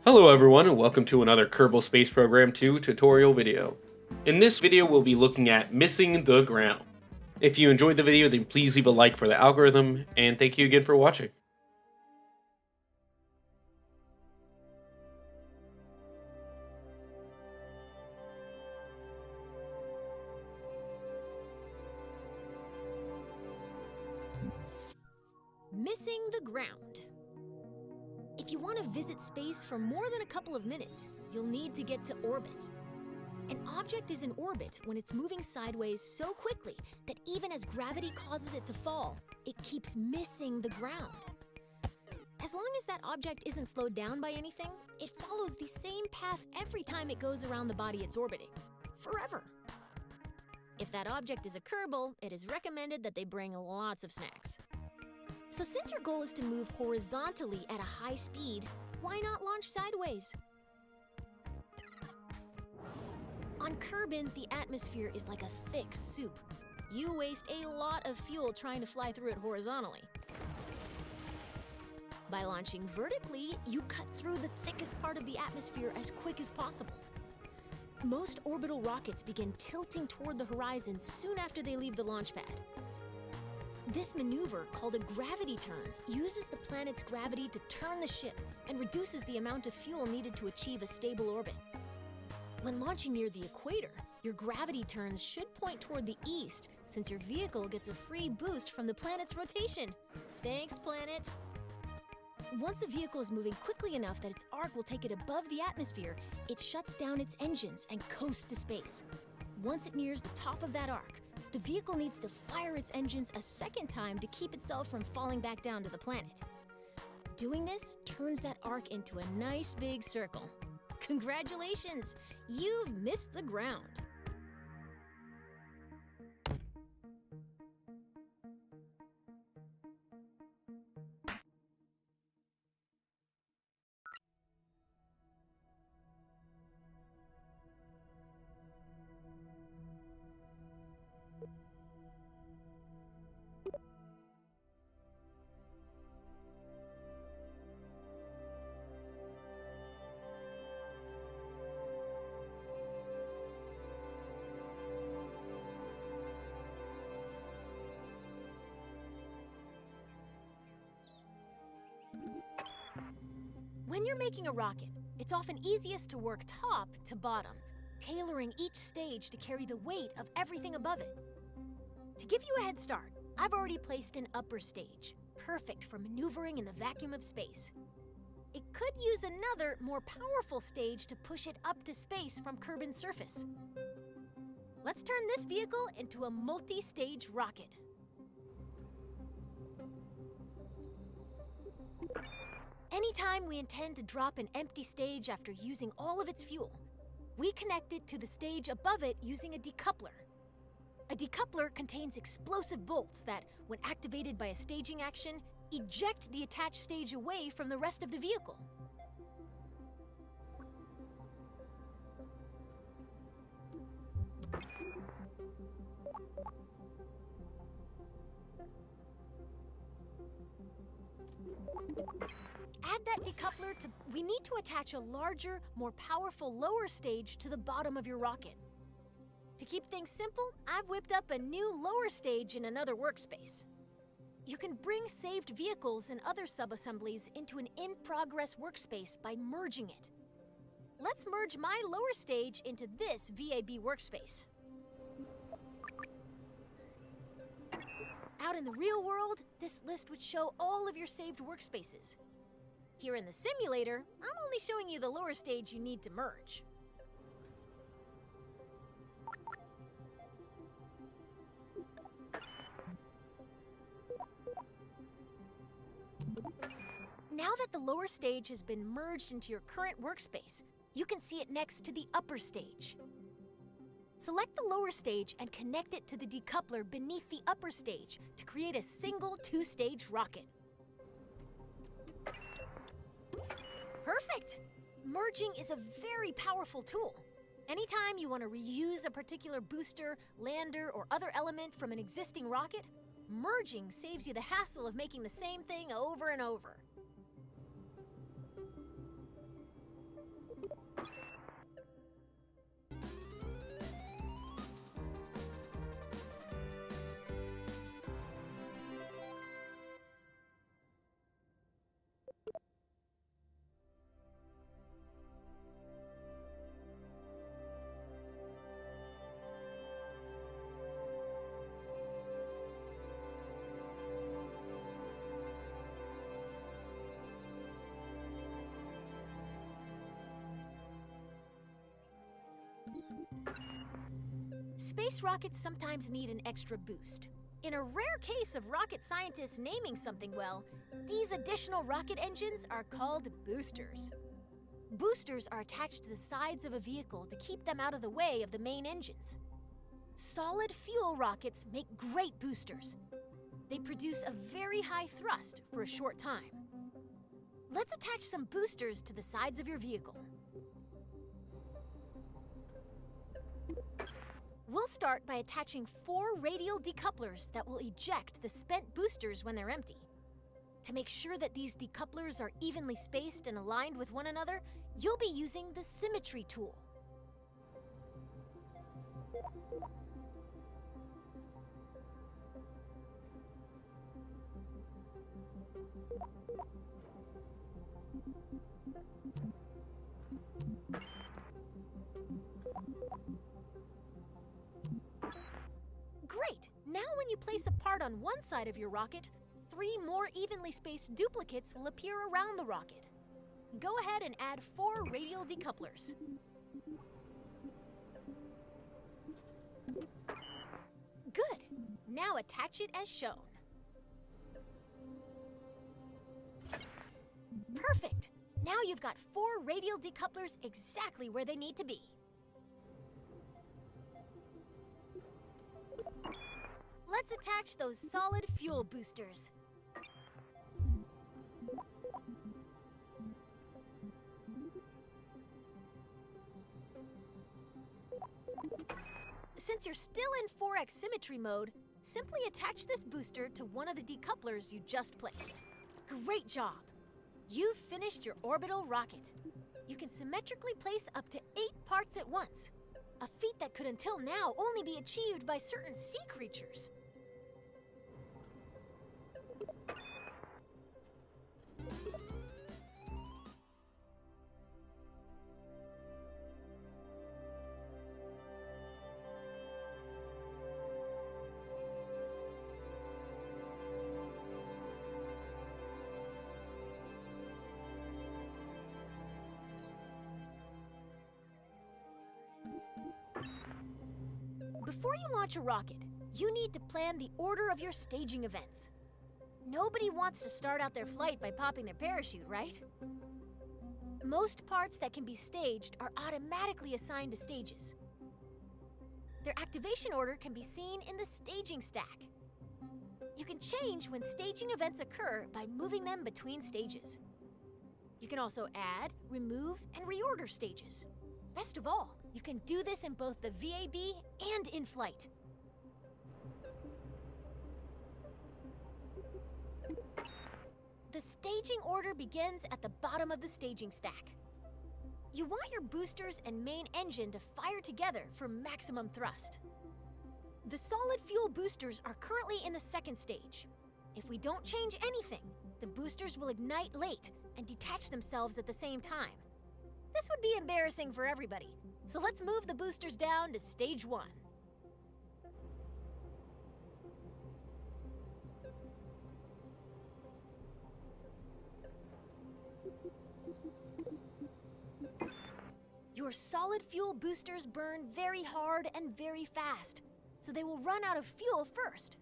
Hello everyone and welcome to another Kerbal Space Program 2 tutorial video. In this video we'll be looking at missing the ground. If you enjoyed the video then please leave a like for the algorithm, and thank you again for watching. Missing the ground. If you want to visit space for more than a couple of minutes, you'll need to get to orbit. An object is in orbit when it's moving sideways so quickly that even as gravity causes it to fall, it keeps missing the ground. As long as that object isn't slowed down by anything, it follows the same path every time it goes around the body it's orbiting, forever. If that object is a kerbal, it is recommended that they bring lots of snacks. So since your goal is to move horizontally at a high speed, why not launch sideways? On Kerbin, the atmosphere is like a thick soup. You waste a lot of fuel trying to fly through it horizontally. By launching vertically, you cut through the thickest part of the atmosphere as quick as possible. Most orbital rockets begin tilting toward the horizon soon after they leave the launch pad. This maneuver, called a gravity turn, uses the planet's gravity to turn the ship and reduces the amount of fuel needed to achieve a stable orbit. When launching near the equator, your gravity turns should point toward the east, since your vehicle gets a free boost from the planet's rotation. Thanks, planet! Once a vehicle is moving quickly enough that its arc will take it above the atmosphere, it shuts down its engines and coasts to space. Once it nears the top of that arc, the vehicle needs to fire its engines a second time to keep itself from falling back down to the planet. Doing this turns that arc into a nice big circle. Congratulations! You've missed the ground. When you're making a rocket, it's often easiest to work top to bottom, tailoring each stage to carry the weight of everything above it. To give you a head start, I've already placed an upper stage, perfect for maneuvering in the vacuum of space. It could use another, more powerful stage to push it up to space from Kerbin's surface. Let's turn this vehicle into a multi-stage rocket. Anytime we intend to drop an empty stage after using all of its fuel, we connect it to the stage above it using a decoupler. A decoupler contains explosive bolts that, when activated by a staging action, eject the attached stage away from the rest of the vehicle. Add that decoupler to... We need to attach a larger, more powerful lower stage to the bottom of your rocket. To keep things simple, I've whipped up a new lower stage in another workspace. You can bring saved vehicles and other sub-assemblies into an in-progress workspace by merging it. Let's merge my lower stage into this VAB workspace. Out in the real world, this list would show all of your saved workspaces. Here in the simulator, I'm only showing you the lower stage you need to merge. Now that the lower stage has been merged into your current workspace, you can see it next to the upper stage. Select the lower stage and connect it to the decoupler beneath the upper stage to create a single two-stage rocket. Perfect! Merging is a very powerful tool. Anytime you want to reuse a particular booster, lander, or other element from an existing rocket, merging saves you the hassle of making the same thing over and over. Space rockets sometimes need an extra boost. In a rare case of rocket scientists naming something well, these additional rocket engines are called boosters. Boosters are attached to the sides of a vehicle to keep them out of the way of the main engines. Solid fuel rockets make great boosters. They produce a very high thrust for a short time. Let's attach some boosters to the sides of your vehicle. We'll start by attaching 4 radial decouplers that will eject the spent boosters when they're empty. To make sure that these decouplers are evenly spaced and aligned with one another, you'll be using the symmetry tool. Great! Now when you place a part on one side of your rocket, 3 more evenly spaced duplicates will appear around the rocket. Go ahead and add 4 radial decouplers. Good! Now attach it as shown. Perfect! Now you've got 4 radial decouplers exactly where they need to be. Let's attach those solid fuel boosters. Since you're still in 4x symmetry mode, simply attach this booster to one of the decouplers you just placed. Great job! You've finished your orbital rocket. You can symmetrically place up to 8 parts at once, a feat that could until now only be achieved by certain sea creatures. Before you launch a rocket, you need to plan the order of your staging events. Nobody wants to start out their flight by popping their parachute, right? Most parts that can be staged are automatically assigned to stages. Their activation order can be seen in the staging stack. You can change when staging events occur by moving them between stages. You can also add, remove, and reorder stages. Best of all, you can do this in both the VAB and in flight. The staging order begins at the bottom of the staging stack. You want your boosters and main engine to fire together for maximum thrust. The solid fuel boosters are currently in the second stage. If we don't change anything, the boosters will ignite late and detach themselves at the same time. This would be embarrassing for everybody, so let's move the boosters down to stage 1. Your solid fuel boosters burn very hard and very fast, so they will run out of fuel first.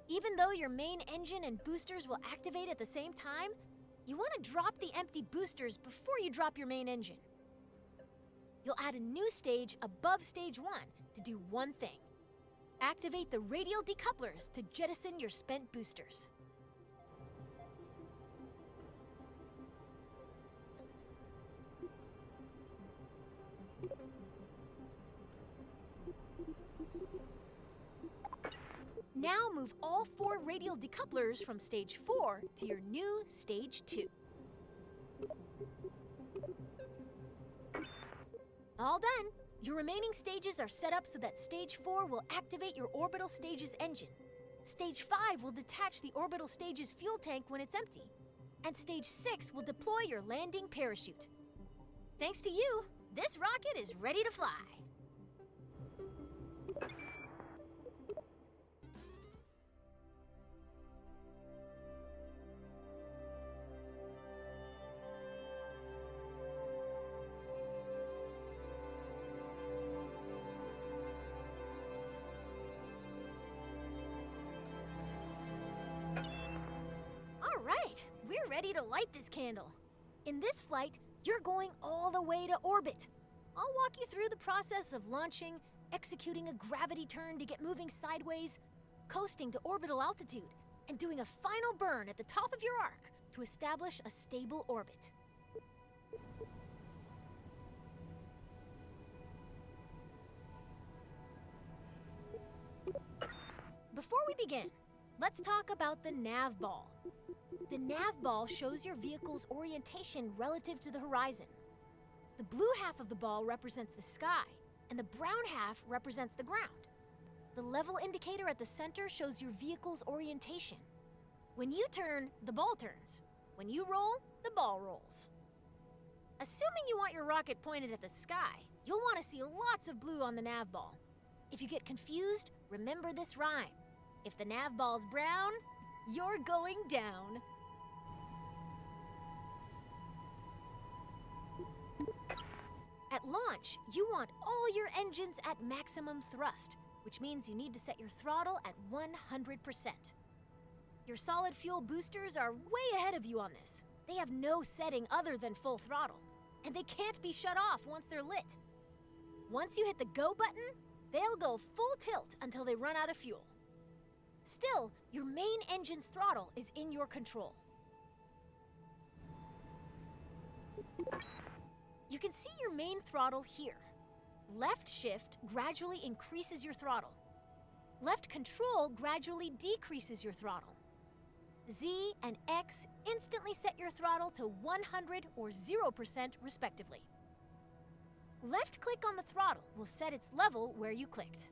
Even though your main engine and boosters will activate at the same time, you want to drop the empty boosters before you drop your main engine. You'll add a new stage above stage 1 to do one thing. Activate the radial decouplers to jettison your spent boosters. Now move all 4 radial decouplers from stage 4 to your new stage 2. All done! Your remaining stages are set up so that stage 4 will activate your orbital stage's engine. Stage 5 will detach the orbital stage's fuel tank when it's empty. And stage 6 will deploy your landing parachute. Thanks to you, this rocket is ready to fly. light this candle. In this flight, you're going all the way to orbit. I'll walk you through the process of launching, executing a gravity turn to get moving sideways, coasting to orbital altitude, and doing a final burn at the top of your arc to establish a stable orbit. Before we begin, let's talk about the nav ball. The nav ball shows your vehicle's orientation relative to the horizon. The blue half of the ball represents the sky, and the brown half represents the ground. The level indicator at the center shows your vehicle's orientation. When you turn, the ball turns. When you roll, the ball rolls. Assuming you want your rocket pointed at the sky, you'll want to see lots of blue on the nav ball. If you get confused, remember this rhyme. If the nav ball's brown, you're going down. At launch, you want all your engines at maximum thrust, which means you need to set your throttle at 100%. Your solid fuel boosters are way ahead of you on this. They have no setting other than full throttle, and they can't be shut off once they're lit. Once you hit the go button, they'll go full tilt until they run out of fuel. Still, your main engine's throttle is in your control. You can see your main throttle here. Left shift gradually increases your throttle. Left control gradually decreases your throttle. Z and X instantly set your throttle to 100 or 0% respectively. Left click on the throttle will set its level where you clicked.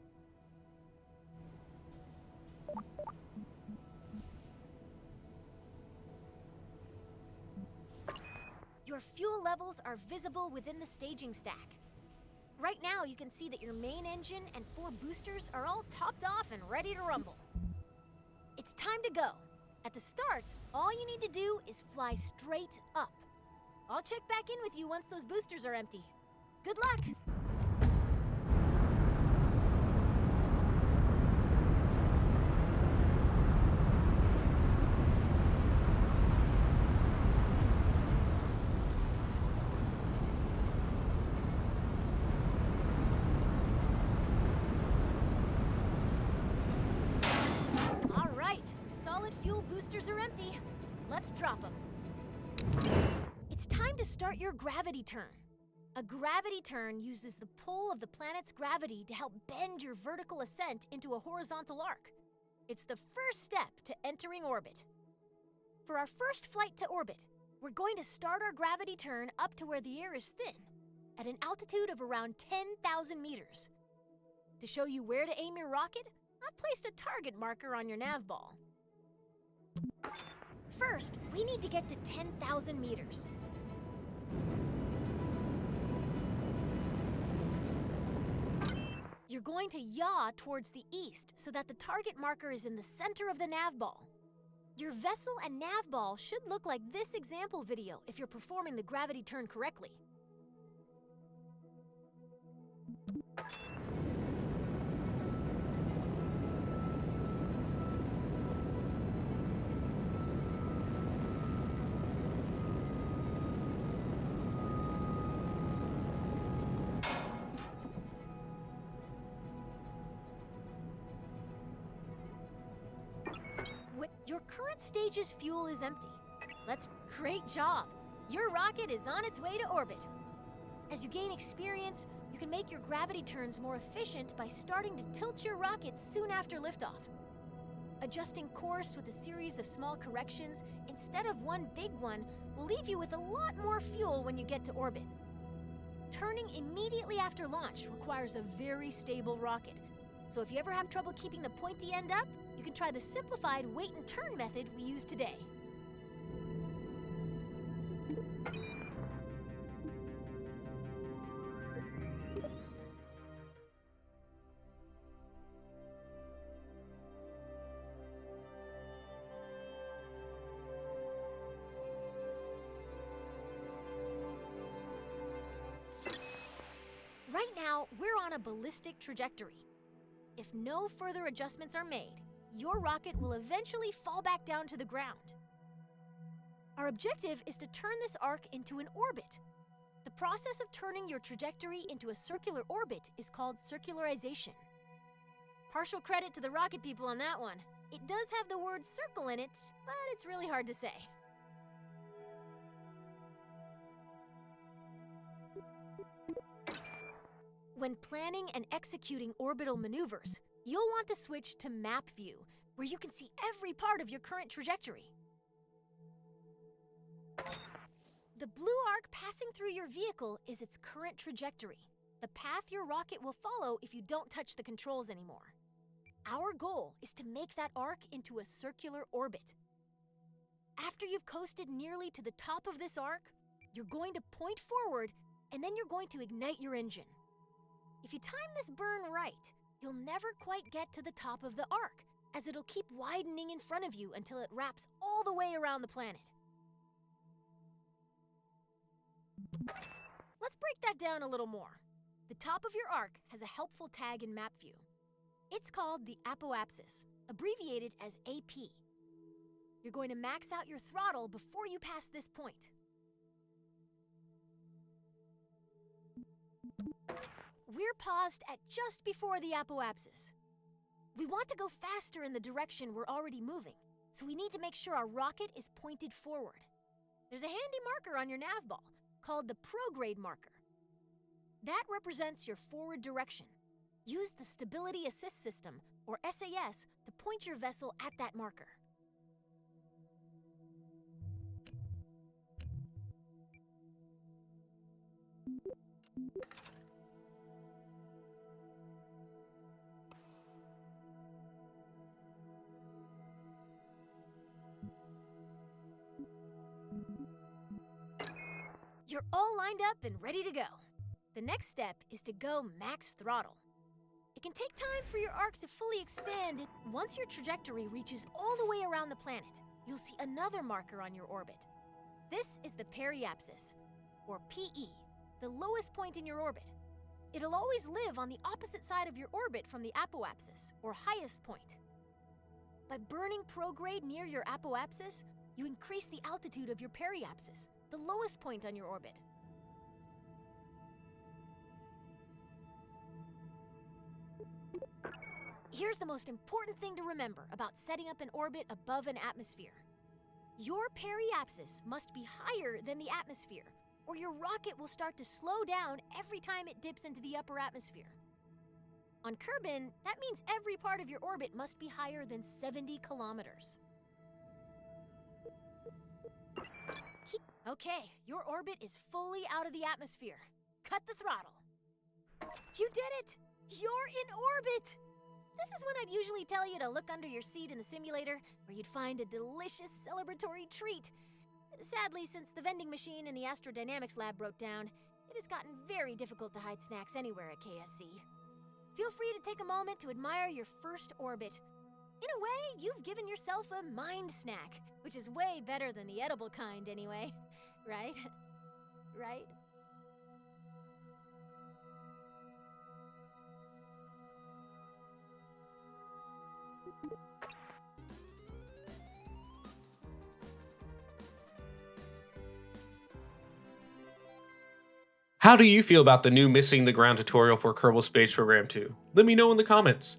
Your fuel levels are visible within the staging stack. Right now, you can see that your main engine and 4 boosters are all topped off and ready to rumble. It's time to go. At the start, all you need to do is fly straight up. I'll check back in with you once those boosters are empty. Good luck! Boosters are empty. Let's drop them. It's time to start your gravity turn. A gravity turn uses the pull of the planet's gravity to help bend your vertical ascent into a horizontal arc. It's the first step to entering orbit. For our first flight to orbit, we're going to start our gravity turn up to where the air is thin, at an altitude of around 10,000 meters. To show you where to aim your rocket, I've placed a target marker on your nav ball. First, we need to get to 10,000 meters. You're going to yaw towards the east so that the target marker is in the center of the nav ball. Your vessel and nav ball should look like this example video if you're performing the gravity turn correctly. Your current stage's fuel is empty. Great job! Your rocket is on its way to orbit. As you gain experience, you can make your gravity turns more efficient by starting to tilt your rocket soon after liftoff. Adjusting course with a series of small corrections instead of one big one will leave you with a lot more fuel when you get to orbit. Turning immediately after launch requires a very stable rocket, so if you ever have trouble keeping the pointy end up, you can try the simplified wait and turn method we use today. Right now, we're on a ballistic trajectory. If no further adjustments are made, your rocket will eventually fall back down to the ground. Our objective is to turn this arc into an orbit. The process of turning your trajectory into a circular orbit is called circularization. Partial credit to the rocket people on that one. It does have the word circle in it, but it's really hard to say. When planning and executing orbital maneuvers, you'll want to switch to map view, where you can see every part of your current trajectory. The blue arc passing through your vehicle is its current trajectory, the path your rocket will follow if you don't touch the controls anymore. Our goal is to make that arc into a circular orbit. After you've coasted nearly to the top of this arc, you're going to point forward, and then you're going to ignite your engine. If you time this burn right, you'll never quite get to the top of the arc, as it'll keep widening in front of you until it wraps all the way around the planet. Let's break that down a little more. The top of your arc has a helpful tag in map view. It's called the apoapsis, abbreviated as AP. You're going to max out your throttle before you pass this point. We're paused at just before the apoapsis. We want to go faster in the direction we're already moving, so we need to make sure our rocket is pointed forward. There's a handy marker on your nav ball called the prograde marker. That represents your forward direction. Use the Stability Assist System, or SAS, to point your vessel at that marker. You're all lined up and ready to go. The next step is to go max throttle. It can take time for your arc to fully expand, and once your trajectory reaches all the way around the planet, you'll see another marker on your orbit. This is the periapsis, or PE, the lowest point in your orbit. It'll always live on the opposite side of your orbit from the apoapsis, or highest point. By burning prograde near your apoapsis, you increase the altitude of your periapsis, the lowest point on your orbit. Here's the most important thing to remember about setting up an orbit above an atmosphere. Your periapsis must be higher than the atmosphere, or your rocket will start to slow down every time it dips into the upper atmosphere. On Kerbin, that means every part of your orbit must be higher than 70 kilometers. Okay, your orbit is fully out of the atmosphere. Cut the throttle. You did it! You're in orbit! This is when I'd usually tell you to look under your seat in the simulator, where you'd find a delicious celebratory treat. Sadly, since the vending machine in the astrodynamics lab broke down, it has gotten very difficult to hide snacks anywhere at KSC. Feel free to take a moment to admire your first orbit. In a way, you've given yourself a mind snack, which is way better than the edible kind anyway. Right? Right? How do you feel about the new Missing the Ground tutorial for Kerbal Space Program 2? Let me know in the comments.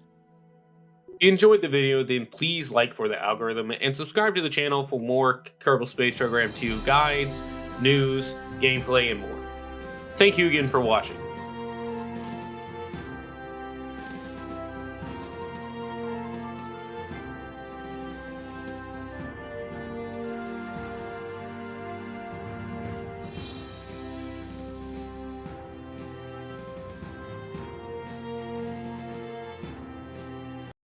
If you enjoyed the video, then please like for the algorithm and subscribe to the channel for more Kerbal Space Program 2 guides, news, gameplay, and more. Thank you again for watching.